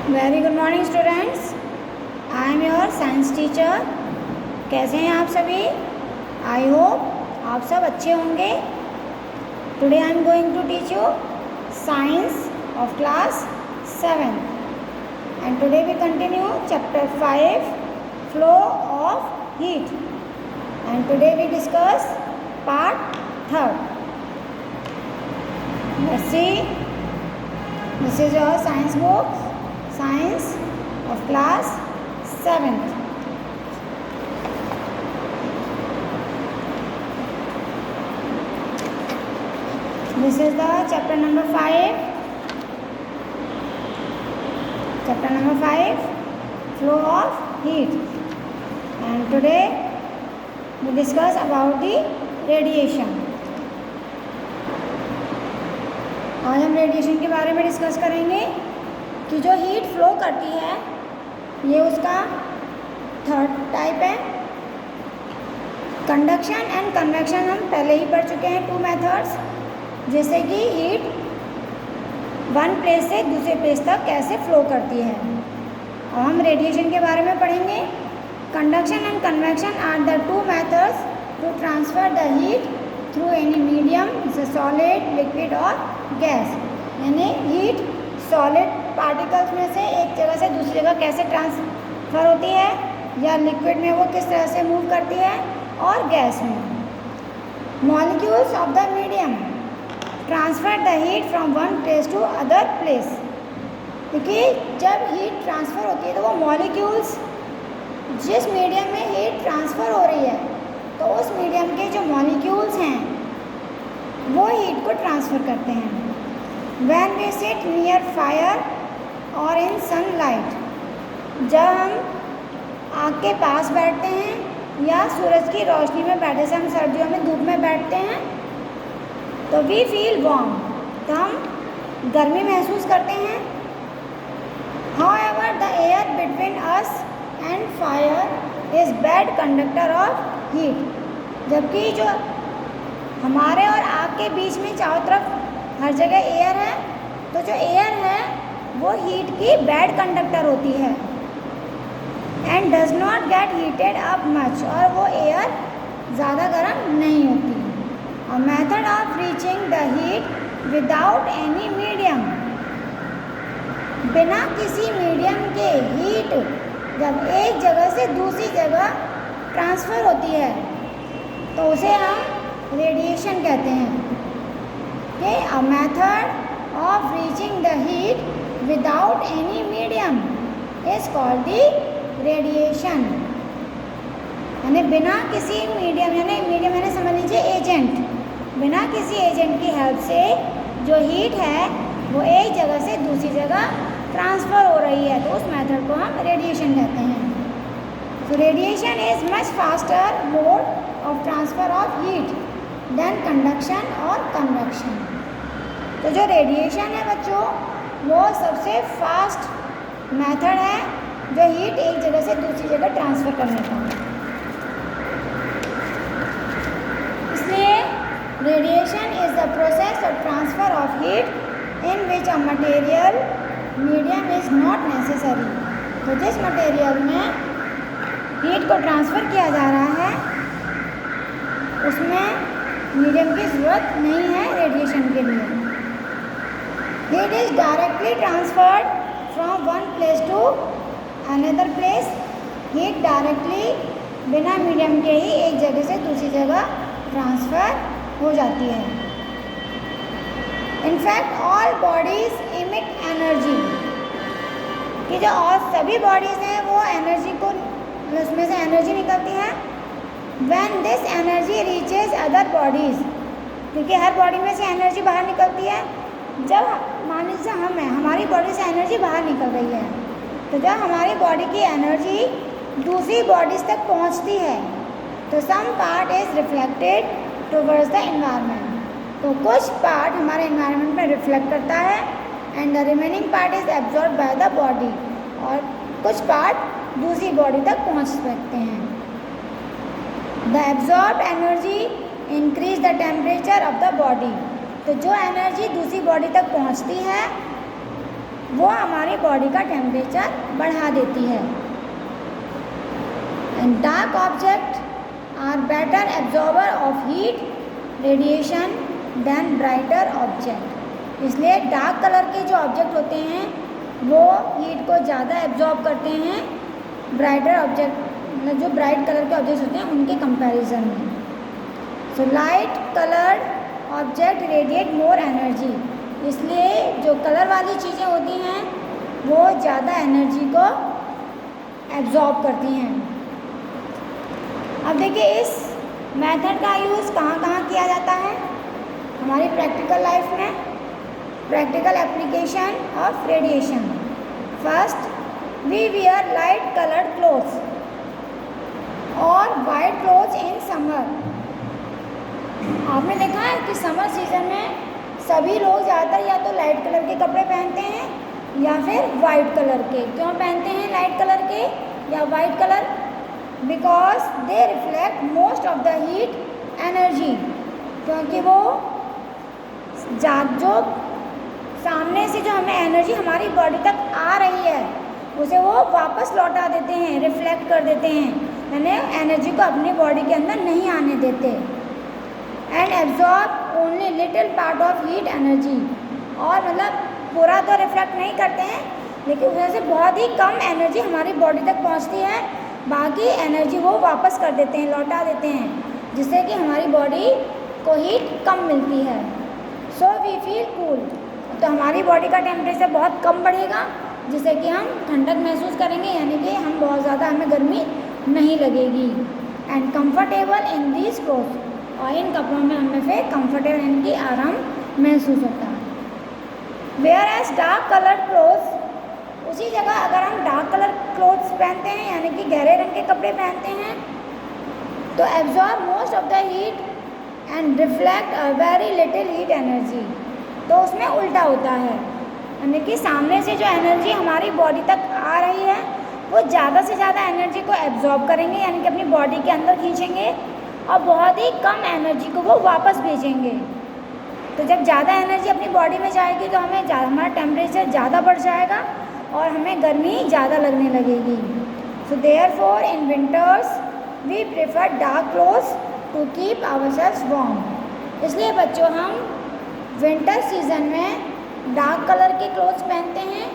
Very good morning students, I am your science teacher. कैसे हैं आप सभी? आई होप आप सब अच्छे होंगे। Today I am going to teach you science of class 7 and today we continue chapter 5 flow of heat and today we discuss part 3rd। Let's see, this is your science book, Science of class 7th। This is the chapter number 5. Chapter number 5, flow of heat. And today we discuss about the radiation. आज हम radiation के बारे में discuss करेंगे कि जो heat flow करती है ये उसका 3rd टाइप है। कंडक्शन एंड कन्वेक्शन हम पहले ही पढ़ चुके हैं, 2 मेथड्स, जैसे कि हीट वन प्लेस से दूसरे प्लेस तक कैसे फ्लो करती है। और हम रेडिएशन के बारे में पढ़ेंगे। Conduction and convection are the 2 methods to transfer the heat through any medium, जैसे सॉलिड, लिक्विड और गैस। यानी हीट सॉलिड पार्टिकल्स में से एक जगह से दूसरी जगह कैसे ट्रांसफ़र होती है, या लिक्विड में वो किस तरह से मूव करती है, और गैस में। Molecules of the medium transfer the heat from one place to other place. क्योंकि जब हीट ट्रांसफ़र होती है तो वो मॉलिक्यूल्स, जिस मीडियम में हीट ट्रांसफ़र हो रही है तो उस मीडियम के जो मॉलिक्यूल्स हैं वो हीट को ट्रांसफ़र करते हैं। When we sit near fire or in sunlight, जब हम आग के पास बैठते हैं या सूरज की रोशनी में बैठे, से हम सर्दियों में धूप में बैठते हैं तो we feel warm, तो हम गर्मी महसूस करते हैं। However, the air between us and fire is bad conductor of heat, जबकि जो हमारे और आग के बीच में चारों तरफ हर जगह एयर है, तो जो एयर है वो हीट की बैड कंडक्टर होती है। And does not gate heated up much, और वो एयर ज़्यादा गर्म नहीं होती। और method of reaching the heat without any medium, बिना किसी मीडियम के हीट जब एक जगह से दूसरी जगह ट्रांसफ़र होती है तो उसे हम रेडिएशन कहते हैं। A method of reaching the heat without any medium is called the radiation। यानी बिना किसी मीडियम, यानी मीडियम यानी समझ लीजिए एजेंट, बिना किसी एजेंट की हेल्प से जो हीट है वो एक जगह से दूसरी जगह ट्रांसफ़र हो रही है, तो उस मेथड को हम रेडिएशन कहते हैं। So radiation is much faster mode of transfer of heat than conduction और convection। तो जो रेडिएशन है बच्चों, वो सबसे फास्ट मेथड है जो हीट एक जगह से दूसरी जगह ट्रांसफ़र करने का। इसलिए radiation is the process of transfer of heat in which a material medium is not necessary. तो जिस मटेरियल में हीट को ट्रांसफ़र किया जा रहा है उसमें मीडियम की ज़रूरत नहीं है रेडिएशन के लिए। Heat is directly transferred from one place to another place. Heat directly बिना मीडियम के ही एक जगह से दूसरी जगह ट्रांसफ़र हो जाती है। In fact all bodies emit energy, कि जो और सभी बॉडीज़ हैं वो एनर्जी को, उसमें से एनर्जी निकलती है। When this energy reaches other bodies, क्योंकि हर बॉडी में से एनर्जी बाहर निकलती है। जब मान लीजिए हम हैं, हमारी बॉडी से एनर्जी बाहर निकल रही है, तो जब हमारी बॉडी की एनर्जी दूसरी बॉडीज़ तक पहुंचती है तो some part is reflected towards the environment, तो कुछ पार्ट हमारे एनवायरनमेंट में रिफ्लेक्ट करता है and the remaining part is absorb by the body, और कुछ पार्ट दूसरी बॉडी तक पहुँच सकते हैं। The absorbed energy increase the temperature of the body, तो जो एनर्जी दूसरी बॉडी तक पहुंचती है वो हमारी बॉडी का टेम्परेचर बढ़ा देती है। And dark object are better absorber of heat radiation than brighter object. इसलिए डार्क कलर के जो ऑब्जेक्ट होते हैं वो हीट को ज़्यादा एब्जॉर्ब करते हैं ब्राइटर ऑब्जेक्ट, मतलब जो ब्राइट कलर के ऑब्जेक्ट्स होते हैं उनके कंपैरिजन में। So light coloured object radiate more energy. इसलिए जो कलर वाली चीज़ें होती हैं वो ज़्यादा एनर्जी को एब्जॉर्ब करती हैं। अब देखिए इस मेथड का यूज़ कहाँ कहाँ किया जाता है हमारी प्रैक्टिकल लाइफ में। Practical application of radiation. First, we wear light coloured clothes और वाइट क्लोथ्स इन समर। आपने देखा है कि समर सीजन में सभी लोग ज़्यादातर या तो लाइट कलर के कपड़े पहनते हैं या फिर वाइट कलर के। क्यों पहनते हैं लाइट कलर के या white colour? Because they reflect most of the heat energy. क्योंकि वो जो सामने से जो हमें एनर्जी हमारी बॉडी तक आ रही है उसे वो वापस लौटा देते हैं, रिफ्लेक्ट कर देते हैं, यानी एनर्जी को अपनी बॉडी के अंदर नहीं आने देते। And absorb only little part of heat energy. और मतलब पूरा तो रिफ्लेक्ट नहीं करते हैं लेकिन उसमें से बहुत ही कम एनर्जी हमारी बॉडी तक पहुंचती है, बाकी एनर्जी वो वापस कर देते हैं, लौटा देते हैं, जिससे कि हमारी बॉडी को हीट कम मिलती है। So we feel cool. तो हमारी बॉडी का टेम्परेचर बहुत कम बढ़ेगा जिससे कि हम ठंडक महसूस करेंगे, यानी कि हम बहुत ज़्यादा हमें गर्मी नहीं लगेगी। And comfortable in these clothes. और इन कपड़ों में हमें फिर कंफर्टेबल यानी कि आराम महसूस होता है। Whereas dark colour clothes, उसी जगह अगर हम डार्क कलर क्लोथ्स पहनते हैं यानी कि गहरे रंग के कपड़े पहनते हैं तो absorb most of the heat and reflect a very little heat energy. तो उसमें उल्टा होता है, यानी कि सामने से जो एनर्जी हमारी बॉडी तक आ रही है वो ज़्यादा से ज़्यादा एनर्जी को एब्जॉर्ब करेंगे, यानी कि अपनी बॉडी के अंदर खींचेंगे और बहुत ही कम एनर्जी को वो वापस भेजेंगे। तो जब ज़्यादा एनर्जी अपनी बॉडी में जाएगी तो हमें हमारा टेम्परेचर ज़्यादा बढ़ जाएगा और हमें गर्मी ज़्यादा लगने लगेगी। So therefore in winters we prefer dark clothes to keep ourselves warm. इसलिए बच्चों हम विंटर सीजन में डार्क कलर के क्लोथ्स पहनते हैं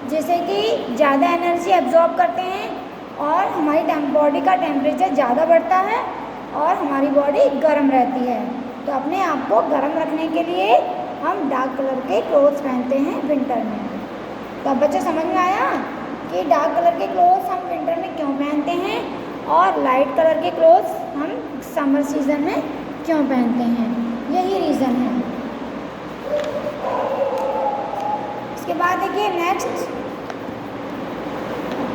जैसे कि ज़्यादा एनर्जी एब्जॉर्ब करते हैं और हमारी बॉडी का टेम्परेचर ज़्यादा बढ़ता है और हमारी बॉडी गर्म रहती है। तो अपने आप को गर्म रखने के लिए हम डार्क कलर के क्लोथ्स पहनते हैं विंटर में। तो अब बच्चे समझ में आया कि डार्क कलर के क्लोथ्स हम विंटर में क्यों पहनते हैं और लाइट कलर के क्लोथ्स हम समर सीजन में क्यों पहनते हैं, यही रीज़न है। इसके बाद देखिए next,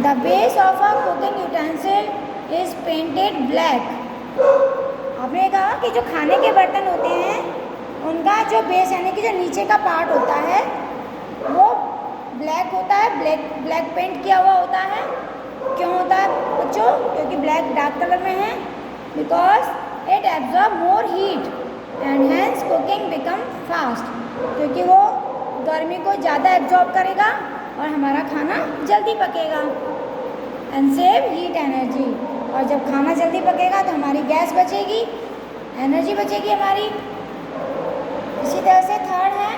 the base of a cooking utensil is painted black. आपने कहा कि जो खाने के बर्तन होते हैं उनका जो बेस यानी कि जो नीचे का पार्ट होता है वो ब्लैक होता है, ब्लैक पेंट किया हुआ होता है। क्यों होता है बच्चों? क्योंकि ब्लैक डार्क कलर में है। Because it absorb more heat and hence cooking become fast. क्योंकि वो गर्मी को ज़्यादा एब्जॉर्ब करेगा और हमारा खाना जल्दी पकेगा। And save heat energy. और जब खाना जल्दी पकेगा तो हमारी गैस बचेगी, एनर्जी बचेगी हमारी। इसी तरह से थर्ड है,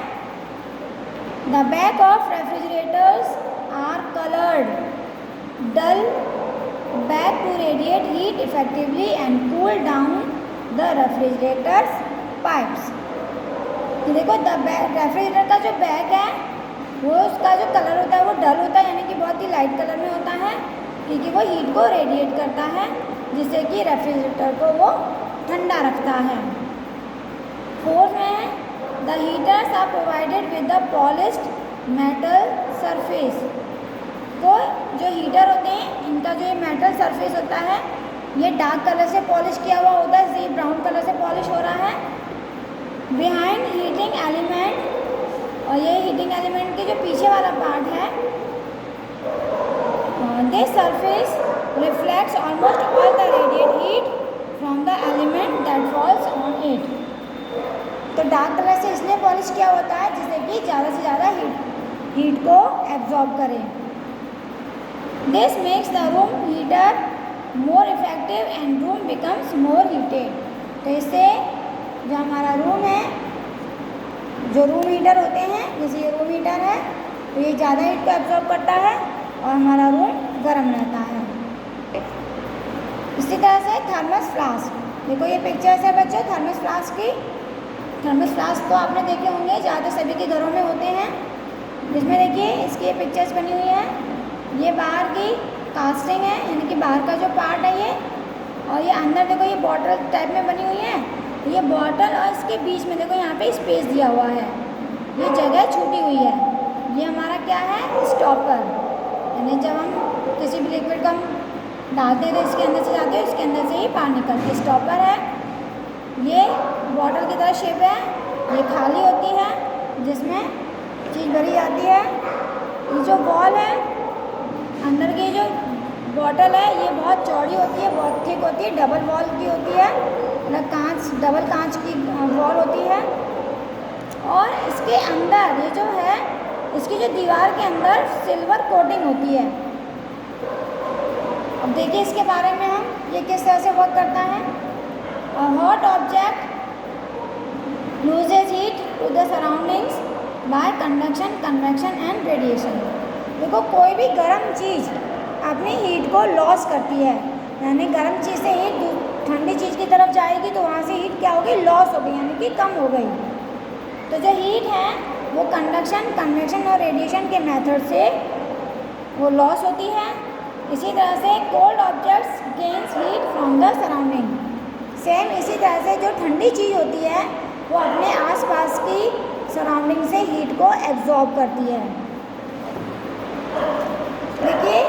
the back of refrigerators are coloured dull back to radiate heat effectively and cool down the refrigerators pipes. तो देखो रेफ्रिजरेटर का जो बैक है वो उसका जो कलर होता है वो डल होता है, यानी कि बहुत ही लाइट कलर में होता है, क्योंकि वो हीट को रेडिएट करता है जिससे कि रेफ्रिजरेटर को वो ठंडा रखता है। फोर्थ में है, the heaters are provided with the polished metal surface. तो जो हीटर होते हैं इनका जो ये मेटल सरफेस होता है ये डार्क कलर से पॉलिश किया हुआ होता है, जैसे ब्राउन कलर से पॉलिश हो रहा है। बिहाइंड हीटिंग एलिमेंट, और ये हीटिंग एलिमेंट के जो पीछे वाला पार्ट है this surface reflects almost all the radiate heat from the element that falls on it. तो डार्क कलर से इसलिए पॉलिश किया होता है जिससे कि ज़्यादा से ज़्यादा हीट हीट को एब्जॉर्ब करे। This makes the room heater more effective and room becomes more heated. तो इससे जो हमारा रूम है, जो रूम हीटर होते हैं, जैसे ये रूम हीटर है तो ये ज़्यादा हीट को एब्जॉर्ब करता है और हमारा रूम गर्म रहता है। इसी तरह से थर्मस फ्लास्क, देखो ये पिक्चर्स है बच्चों थर्मस फ्लास्क की। थर्मस फ्लास्क तो आपने देखे होंगे, ज़्यादा सभी के घरों में होते हैं। जिसमें देखिए इसकी ये पिक्चर्स बनी हुई है, ये बाहर की कास्टिंग है, यानी कि बाहर का जो पार्ट है ये, और ये अंदर देखो ये बॉटल टाइप में बनी हुई है। ये बॉटल और इसके बीच में देखो यहाँ पे स्पेस दिया हुआ है, ये जगह छूटी हुई है। ये हमारा क्या है, स्टॉपर, यानी जब हम किसी भी लिक्विड को हम डालते हैं तो इसके अंदर से जाते हैं, इसके अंदर से ही बाहर निकलती है। स्टॉपर है, ये बॉटल की तरह शेप है, ये खाली होती है जिसमें चीज़ भरी जाती है। ये जो वॉल है, अंदर की जो बॉटल है ये बहुत चौड़ी होती है, बहुत थिक होती है, डबल वॉल की होती है, मतलब कांच, डबल कांच की वॉल होती है। और इसके अंदर ये जो है, इसकी जो दीवार के अंदर सिल्वर कोटिंग होती है। अब देखिए इसके बारे में हम, ये किस तरह से वर्क करता है। A hot object loses heat to the surroundings by conduction, convection and radiation. देखो कोई भी गर्म चीज़ अपनी हीट को लॉस करती है, यानी गर्म चीज़ से हीट ठंडी चीज़ की तरफ जाएगी तो वहाँ से हीट क्या होगी, लॉस हो गई, यानी कि कम हो गई। तो जो हीट है वो कंडक्शन, कन्वेक्शन और रेडिएशन के मेथड से वो लॉस होती है। इसी तरह से cold objects gains heat from the surrounding. Same इसी तरह से जो ठंडी चीज़ होती है वो अपने आसपास की सराउंडिंग से हीट को एब्जॉर्ब करती है। देखिए,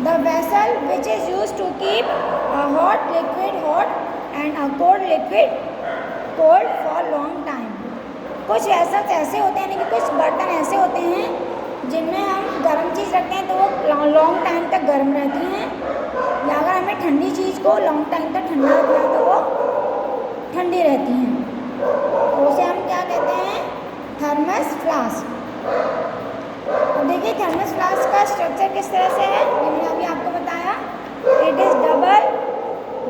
the vessel which is use to keep a hot liquid hot and a cold liquid cold for long time. कुछ वेसल्स ऐसे होते हैं, यानी कि कुछ बर्तन ऐसे होते हैं जिनमें हम गर्म चीज़ रखते हैं तो वो लॉन्ग टाइम तक गर्म रहती हैं, या अगर हमें ठंडी चीज़ को लॉन्ग टाइम तक ठंडा रखना है तो वो ठंडी रहती हैं। तो उसे हम क्या कहते हैं, थर्मस फ्लास्क। अब देखिए थर्मस फ्लास्क का स्ट्रक्चर किस तरह से है, ये मैंने अभी आपको बताया। It is double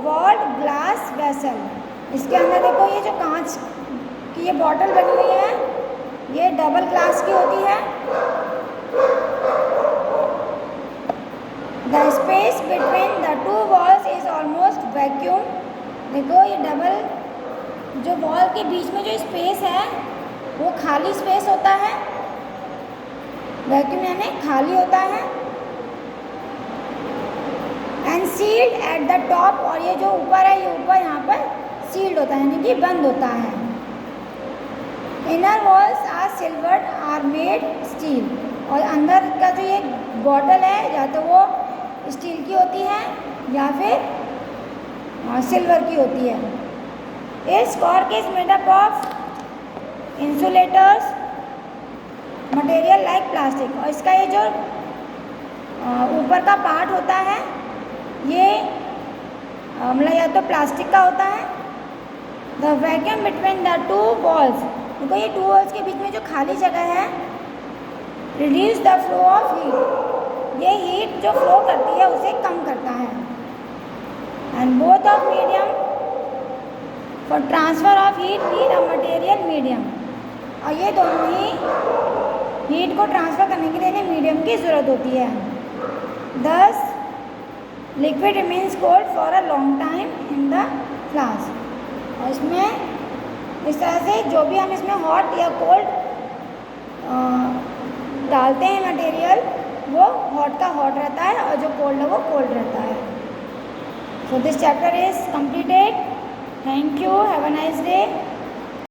walled glass vessel. इसके अंदर देखो ये जो कांच की ये बॉटल बनी हुई है, ये डबल ग्लास की होती है। The space between the two walls is almost vacuum. देखो ये डबल जो वॉल के बीच में जो स्पेस है वो खाली स्पेस होता है, वैक्यूम यानी खाली होता है। And sealed at the top, और ये जो ऊपर है ये ऊपर यहाँ पर सील्ड होता है, यानी कि बंद होता है। Inner walls are silvered are made steel, और अंदर का जो ये बॉटल है या तो वो स्टील की होती है या फिर सिल्वर की होती है। इस cork is made up of insulators material like plastic, और इसका ये जो ऊपर का पार्ट होता है ये मतलब या तो प्लास्टिक का होता है। The vacuum between the two walls, देखो ये टू वॉल्स के बीच में जो खाली जगह है, reduce the flow of heat, ये हीट जो फ्लो करती है उसे कम करता है। And both of medium for transfer of heat need a material medium, और ये दोनों ही हीट को ट्रांसफ़र करने के लिए मीडियम की ज़रूरत होती है। दस liquid remains cold for a long time in the flask. और इसमें इस तरह से जो भी हम इसमें हॉट या कोल्ड डालते हैं मटेरियल, वो हॉट का हॉट रहता है और जो कोल्ड है वो कोल्ड रहता है। So this chapter is completed. Thank you. Have a nice day.